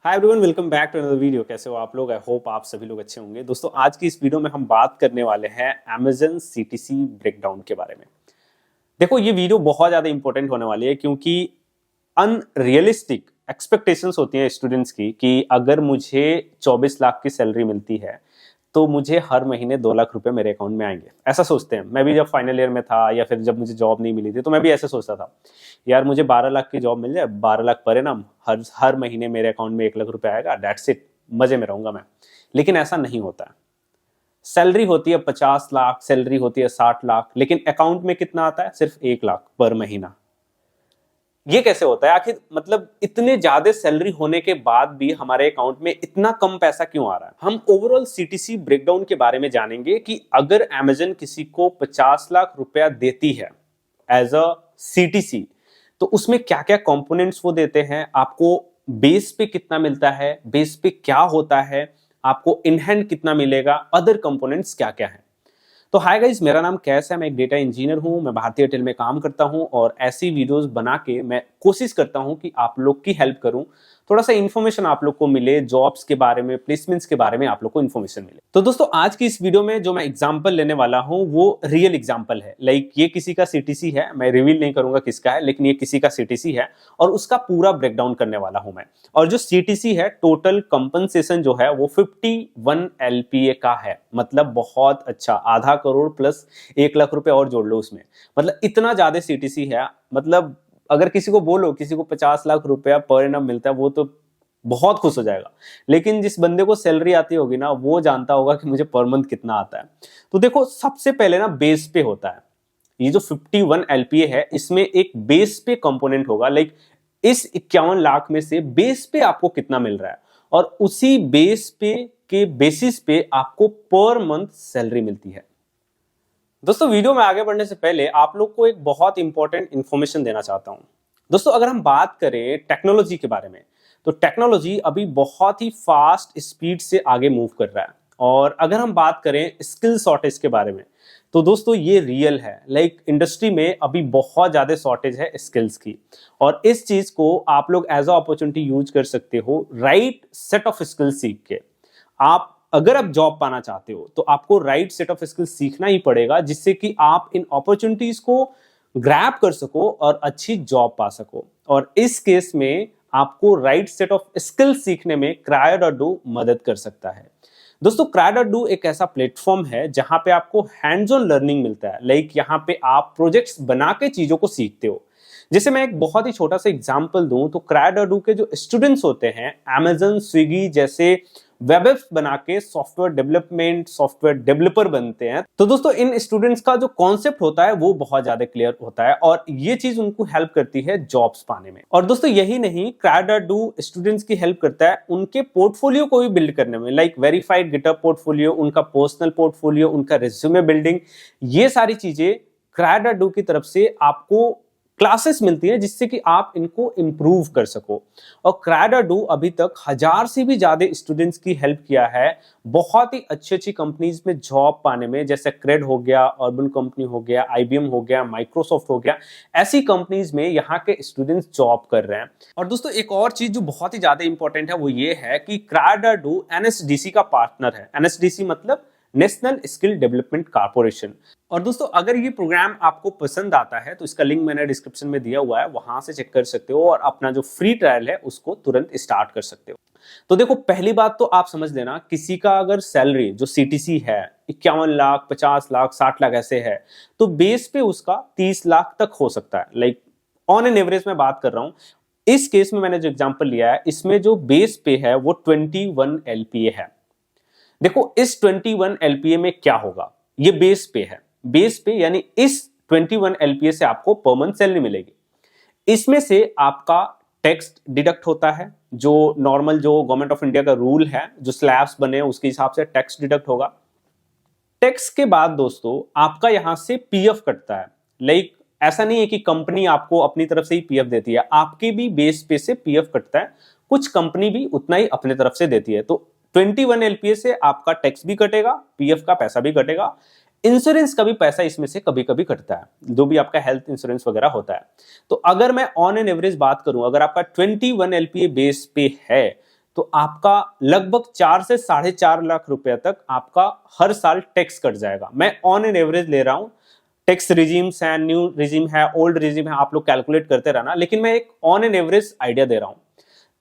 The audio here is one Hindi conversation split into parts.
Hi everyone, welcome back to another video. कैसे हो आप लोग? आई होप आप सभी लोग अच्छे होंगे। दोस्तों, आज की इस वीडियो में हम बात करने वाले हैं Amazon CTC ब्रेकडाउन के बारे में। देखो, ये वीडियो बहुत ज़्यादा इंपॉर्टेंट होने वाली है क्योंकि अनरियलिस्टिक एक्सपेक्टेशंस होती हैं स्टूडेंट्स की कि अगर मुझे 24 लाख की सैलरी मिलती है तो मुझे हर महीने 2 लाख रुपए मेरे अकाउंट में आएंगे। ऐसा सोचते हैं। मैं भी जब फाइनल ईयर में था या फिर जब मुझे जॉब नहीं मिली थी तो मैं भी ऐसे सोचता था, यार मुझे 12 लाख की जॉब मिल जाए, 12 लाख पर एनम हर हर महीने मेरे अकाउंट में 1 लाख रुपए आएगा, दैट्स इट, मजे में रहूंगा मैं। लेकिन ऐसा नहीं होता है। सैलरी होती है 50 लाख, सैलरी होती है 60 लाख, लेकिन अकाउंट में कितना आता है? सिर्फ 1 लाख पर महीना। ये कैसे होता है आखिर? मतलब इतने ज्यादा सैलरी होने के बाद भी हमारे अकाउंट में इतना कम पैसा क्यों आ रहा है? हम ओवरऑल सीटीसी ब्रेकडाउन के बारे में जानेंगे कि अगर अमेजन किसी को 50 लाख रुपया देती है एज अ सीटीसी तो उसमें क्या क्या कंपोनेंट्स वो देते हैं, आपको बेस पे कितना मिलता है, बेस पे क्या होता है, आपको इन हैंड कितना मिलेगा, अदर कंपोनेंट्स क्या क्या है। तो हाय गाइस, मेरा नाम कैस है, मैं एक डेटा इंजीनियर हूं, मैं भारतीय एयरटेल में काम करता हूं और ऐसी वीडियोस बना के मैं कोशिश करता हूं कि आप लोग की हेल्प करूं, थोड़ा सा इन्फॉर्मेशन आप लोग को मिले, जॉब्स के बारे में, प्लेसमेंट्स के बारे में आप लोग को इन्फॉर्मेशन मिले। तो दोस्तों, आज की इस वीडियो में जो मैं एग्जांपल लेने वाला हूं वो रियल एग्जांपल है। लाइक ये किसी का सीटीसी है, मैं रिवील नहीं करूंगा किसका है, लेकिन ये किसी का सीटीसी है और उसका पूरा ब्रेकडाउन करने वाला हूं मैं। और जो सीटीसी है, टोटल कंपनसेशन जो है वो 51 एलपीए का है। मतलब बहुत अच्छा, आधा करोड़ प्लस 1 लाख रुपए और जोड़ लो उसमें। मतलब इतना ज्यादा सीटीसी है। मतलब अगर किसी को बोलो किसी को 50 लाख रुपया पर एनम मिलता है वो तो बहुत खुश हो जाएगा, लेकिन जिस बंदे को सैलरी आती होगी ना वो जानता होगा कि मुझे पर मंथ कितना आता है। तो देखो, सबसे पहले ना बेस पे होता है। ये जो 51 एलपीए है इसमें एक बेस पे कंपोनेंट होगा। लाइक इस 51 लाख में से बेस पे आपको कितना मिल रहा है और उसी बेस पे के बेसिस पे आपको पर मंथ सैलरी मिलती है। दोस्तों, वीडियो में आगे बढ़ने से पहले आप लोग को एक बहुत इंपॉर्टेंट इंफॉर्मेशन देना चाहता हूं। दोस्तों, अगर हम बात करें टेक्नोलॉजी के बारे में तो टेक्नोलॉजी अभी बहुत ही फास्ट स्पीड से आगे मूव कर रहा है। और अगर हम बात करें स्किल शॉर्टेज के बारे में तो दोस्तों ये रियल है। लाइक इंडस्ट्री में अभी बहुत ज्यादा शॉर्टेज है स्किल्स की और इस चीज को आप लोग एज अ अपॉर्चुनिटी यूज कर सकते हो। राइट सेट ऑफ स्किल्स सीख के आप अगर आप जॉब पाना चाहते हो तो आपको राइट सेट ऑफ स्किल्स सीखना ही पड़ेगा, जिससे कि आप इन अपॉर्चुनिटीज को ग्रैब कर सको और अच्छी जॉब पा सको। और इस केस में आपको राइट सेट ऑफ स्किल्स सीखने में क्रायो.डू मदद कर सकता है। दोस्तों, क्रायो.डू एक ऐसा प्लेटफॉर्म है जहां पे आपको हैंड्स ऑन लर्निंग मिलता है। लाइक यहाँ पे आप प्रोजेक्ट्स बना के चीजों को सीखते हो। जैसे मैं एक बहुत ही छोटा सा एग्जांपल दूं तो क्रायो.डू के जो स्टूडेंट्स होते हैं अमेजन, स्विगी जैसे वेब एप्स बना के सॉफ्टवेयर डेवलपमेंट, सॉफ्टवेयर डेवलपर बनते हैं। तो दोस्तों, इन स्टूडेंट्स का जो कॉन्सेप्ट होता है वो बहुत ज्यादा क्लियर होता है और ये चीज उनको हेल्प करती है जॉब्स पाने में। और दोस्तों यही नहीं, क्रायो.डू स्टूडेंट्स की हेल्प करता है उनके पोर्टफोलियो को भी बिल्ड करने में। लाइक वेरीफाइड गिटहब पोर्टफोलियो, उनका पर्सनल पोर्टफोलियो, उनका रिज्यूमे बिल्डिंग, ये सारी चीजें क्रायो.डू की तरफ से आपको क्लासेस मिलती है जिससे कि आप इनको इंप्रूव कर सको। और क्रायो.डू अभी तक 1000 से भी ज्यादा स्टूडेंट्स की हेल्प किया है बहुत ही अच्छी अच्छी कंपनीज में जॉब पाने में, जैसे क्रेड हो गया, अर्बन कंपनी हो गया, आईबीएम हो गया, माइक्रोसॉफ्ट हो गया। ऐसी कंपनीज में यहाँ के स्टूडेंट्स जॉब कर रहे हैं। और दोस्तों, एक और चीज जो बहुत ही ज्यादा इंपॉर्टेंट है वो ये है कि क्रायो.डू एनएसडीसी का पार्टनर है। एनएसडीसी मतलब नेशनल स्किल डेवलपमेंट कॉर्पोरेशन। और दोस्तों, अगर ये प्रोग्राम आपको पसंद आता है तो इसका लिंक मैंने डिस्क्रिप्शन में दिया हुआ है, वहां से चेक कर सकते हो और अपना जो फ्री ट्रायल है उसको तुरंत स्टार्ट कर सकते हो। तो देखो, पहली बात तो आप समझ लेना, किसी का अगर सैलरी जो सीटीसी है 51 लाख, 50 लाख, 60 लाख ऐसे है तो बेस पे उसका 30 लाख तक हो सकता है। लाइक ऑन एन एवरेज में बात कर रहा हूं। इस केस में मैंने जो एग्जाम्पल लिया है इसमें जो बेस पे है वो 21 एलपीए है। देखो, इस 21 एलपीए में क्या होगा, ये बेस पे है। बेस पे यानी इस 21 एलपीए से आपको पर मंथ सैलरी मिलेगी। इसमें से आपका टैक्स डिडक्ट होता है, जो नॉर्मल जो गवर्नमेंट ऑफ इंडिया का रूल है, जो स्लैब्स बने हैं उसके हिसाब से टैक्स डिडक्ट होगा। टैक्स के बाद दोस्तों आपका यहां से पीएफ कटता है। लाइक ऐसा नहीं है कि कंपनी आपको अपनी तरफ से ही पीएफ देती है, आपके भी बेस पे से पीएफ कटता है। कुछ कंपनी भी उतना ही अपने तरफ से देती है। तो 21 एलपीए से आपका टैक्स भी कटेगा, पीएफ का पैसा भी कटेगा, इंश्योरेंस का भी पैसा इसमें से कभी कभी कटता है, जो भी आपका हेल्थ इंश्योरेंस वगैरह होता है। तो अगर मैं ऑन एन एवरेज बात करूं, अगर आपका 21 एलपीए बेस पे है तो आपका लगभग 4 से 4.5 लाख रुपए तक आपका हर साल टैक्स कट जाएगा। मैं ऑन एन एवरेज ले रहा हूं, टैक्स रिजीम्स है, न्यू रिजीम है, ओल्ड रिजीम है, आप लोग कैलकुलेट करते रहना, लेकिन मैं एक ऑन एन एवरेज आइडिया दे रहा हूं।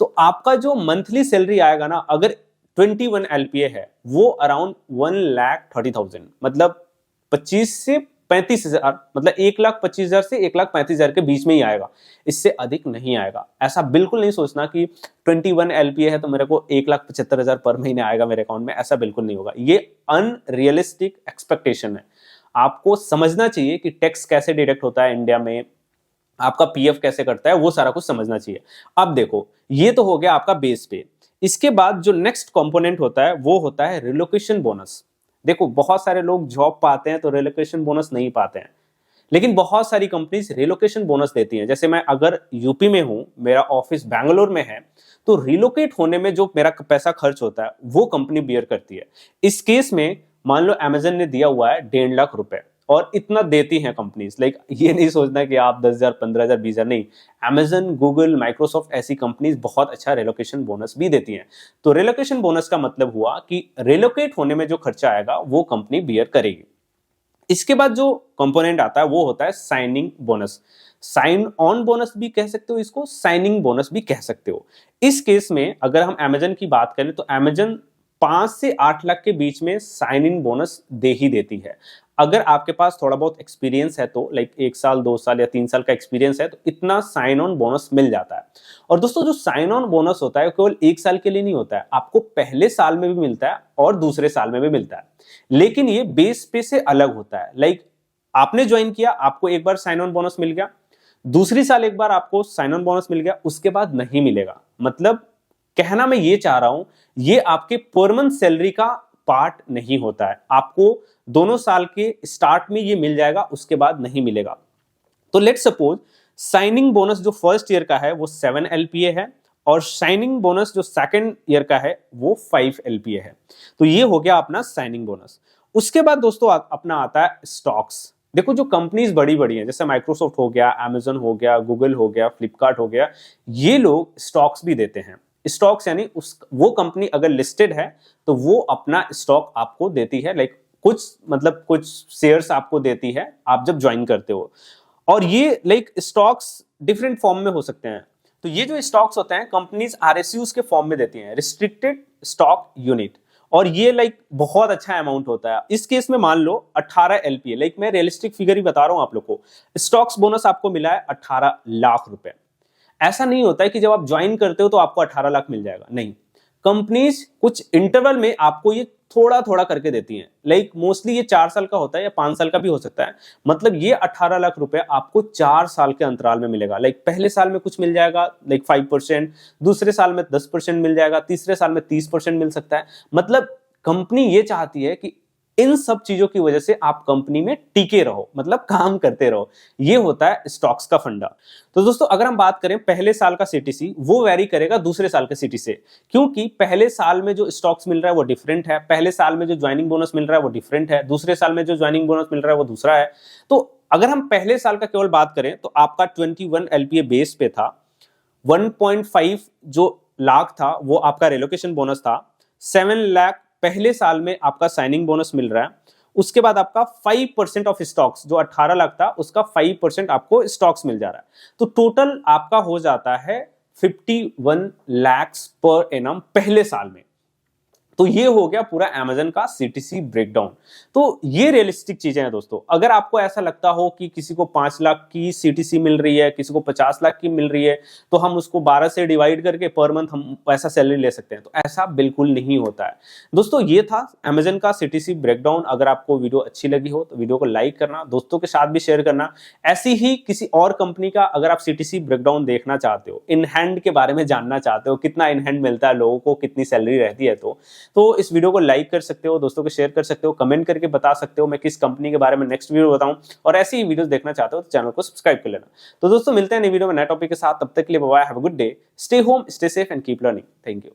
तो आपका जो मंथली सैलरी आएगा ना, अगर 21 एलपीए है, वो अराउंड 1,30,000, मतलब 25 से 35,000, मतलब 1,25,000 से 1,35,000 के बीच में ही आएगा, इससे अधिक नहीं आएगा। ऐसा बिल्कुल नहीं सोचना कि 21 एलपीए है तो मेरे को 1,75,000 पर महीने आएगा मेरे अकाउंट में, ऐसा बिल्कुल नहीं होगा। ये अनरियलिस्टिक एक्सपेक्टेशन है। आपको समझना चाहिए कि टैक्स कैसे डिडक्ट होता है इंडिया में, आपका पीएफ कैसे करता है, वो सारा कुछ समझना चाहिए। अब देखो, ये तो हो गया आपका बेस पे। इसके बाद जो नेक्स्ट कंपोनेंट होता है वो होता है रिलोकेशन बोनस। देखो, बहुत सारे लोग जॉब पाते हैं तो रिलोकेशन बोनस नहीं पाते हैं, लेकिन बहुत सारी कंपनीज रिलोकेशन बोनस देती हैं। जैसे मैं अगर यूपी में हूं, मेरा ऑफिस बैंगलोर में है, तो रिलोकेट होने में जो मेरा पैसा खर्च होता है वो कंपनी बियर करती है। इस केस में मान लो अमेजन ने दिया हुआ है 1.5 लाख रुपए, और इतना देती हैं कंपनीज। लाइक ये नहीं सोचना कि आप 10,000, 15,000, 20,000, नहीं। अमेजन, गूगल, माइक्रोसॉफ्ट ऐसी कंपनीज बहुत अच्छा रिलोकेशन बोनस भी देती हैं। तो रिलोकेशन बोनस का मतलब हुआ कि रिलोकेट होने में जो खर्चा आएगा वो कंपनी बियर करेगी। इसके बाद जो कंपोनेंट आता है वो होता है signing bonus. Sign on bonus भी कह सकते हो इसको, साइनिंग बोनस भी कह सकते हो। इस केस में अगर हम अमेजन की बात करें तो अमेजन 5 से 8 लाख के बीच में साइन इन बोनस दे ही देती है। अगर आपके पास थोड़ा बहुत एक्सपीरियंस है तो, लाइक 1 साल, 2 साल या 3 साल का एक्सपीरियंस है, तो इतना साइन ऑन बोनस मिल जाता है। और दोस्तों, जो साइन ऑन बोनस होता है केवल 1 साल के लिए नहीं होता है, आपको पहले साल में भी मिलता है और दूसरे साल में भी मिलता है, लेकिन ये बेस पे से अलग होता है। लाइक आपने ज्वाइन किया, आपको एक बार साइन ऑन बोनस मिल गया, दूसरी साल एक बार आपको साइन ऑन बोनस मिल गया, उसके बाद नहीं मिलेगा। मतलब कहना मैं ये चाह रहा हूं, ये आपके पर मंथ सैलरी का पार्ट नहीं होता है। आपको दोनों साल के स्टार्ट में ये मिल जाएगा, उसके बाद नहीं मिलेगा। तो लेट सपोज साइनिंग बोनस जो फर्स्ट ईयर का है वो 7 एलपीए है, और साइनिंग बोनस जो सेकंड ईयर का है वो 5 एलपीए है। तो ये हो गया अपना साइनिंग बोनस। उसके बाद दोस्तों अपना आता है स्टॉक्स। देखो, जो कंपनीज बड़ी बड़ी हैं, जैसे माइक्रोसॉफ्ट हो गया, अमेजन हो गया, गूगल हो गया, फ्लिपकार्ट हो गया, ये लोग स्टॉक्स भी देते हैं। स्टॉक्स यानी वो कंपनी अगर लिस्टेड है तो वो अपना स्टॉक आपको देती है, लाइक कुछ शेयर्स आपको देती है आप जब ज्वाइन करते हो। और ये लाइक स्टॉक्स डिफरेंट फॉर्म में हो सकते हैं। तो ये जो स्टॉक्स होते हैं कंपनीज आरएसयूज के फॉर्म में देती हैं, रिस्ट्रिक्टेड स्टॉक यूनिट, और ये लाइक बहुत अच्छा अमाउंट होता है। इस केस में मान लो 18 एलपीए, लाइक मैं रियलिस्टिक फिगर ही बता रहा हूं आप लोग को। स्टॉक्स बोनस आपको मिला है 18 लाख रुपए। ऐसा नहीं होता है कि जब आप ज्वाइन करते हो तो आपको 18 लाख मिल जाएगा, नहीं। कंपनीज कुछ इंटरवल में आपको ये थोड़ा थोड़ा करके देती हैं। लाइक मोस्टली ये 4 साल का होता है या 5 साल का भी हो सकता है। मतलब ये 18 लाख रुपए आपको 4 साल के अंतराल में मिलेगा। लाइक पहले साल में कुछ मिल जाएगा, लाइक 5%, दूसरे साल में 10% मिल जाएगा, तीसरे साल में 30% मिल सकता है। मतलब कंपनी ये चाहती है कि इन सब चीजों की वजह से आप कंपनी में टिके रहो, मतलब काम करते रहो। ये होता है स्टॉक्स का फंडा। तो दोस्तों, अगर हम बात करें पहले साल का सीटीसी, वो वेरी करेगा दूसरे साल के सीटी से, क्योंकि पहले साल में जो स्टॉक्स मिल रहा है वो डिफरेंट है, पहले साल में जो ज्वाइनिंग बोनस मिल रहा है वो डिफरेंट है, दूसरे साल में जो ज्वाइनिंग बोनस मिल रहा है वो दूसरा है। तो अगर हम पहले साल का केवल बात करें तो आपका 21 एलपीए बेस पे था, 1.5 जो लाख था वो आपका रिलोकेशन बोनस था, 7 लाख पहले साल में आपका साइनिंग बोनस मिल रहा है। उसके बाद आपका 5% ऑफ स्टॉक्स, जो 18 लाख था उसका 5% आपको स्टॉक्स मिल जा रहा है। तो टोटल आपका हो जाता है 51 लाख पर एनम पहले साल में। तो ये हो गया पूरा अमेजन का सीटीसी ब्रेकडाउन। तो ये रियलिस्टिक चीजें हैं दोस्तों। अगर आपको ऐसा लगता हो कि किसी को 5 लाख की सीटीसी मिल रही है, किसी को 50 लाख की मिल रही है, तो हम उसको 12 से डिवाइड करके पर मंथ हम ऐसा सैलरी ले सकते हैं, तो ऐसा बिल्कुल नहीं होता है दोस्तों। ये था अमेजन का सीटीसी ब्रेकडाउन। अगर आपको वीडियो अच्छी लगी हो तो वीडियो को लाइक करना, दोस्तों के साथ भी शेयर करना। ऐसी ही किसी और कंपनी का अगर आप सीटीसी ब्रेकडाउन देखना चाहते हो, इन हैंड के बारे में जानना चाहते हो, कितना इन हैंड मिलता है लोगों को, कितनी सैलरी रहती है, तो इस वीडियो को लाइक कर सकते हो, दोस्तों को शेयर कर सकते हो, कमेंट करके बता सकते हो मैं किस कंपनी के बारे में नेक्स्ट वीडियो बताऊं। और ऐसी ही वीडियोस देखना चाहते हो तो चैनल को सब्सक्राइब कर लेना। तो दोस्तों, मिलते हैं नई वीडियो में नए टॉपिक के साथ। तब तक के लिए bye bye, have a good day, stay home, stay safe and keep learning. Thank you.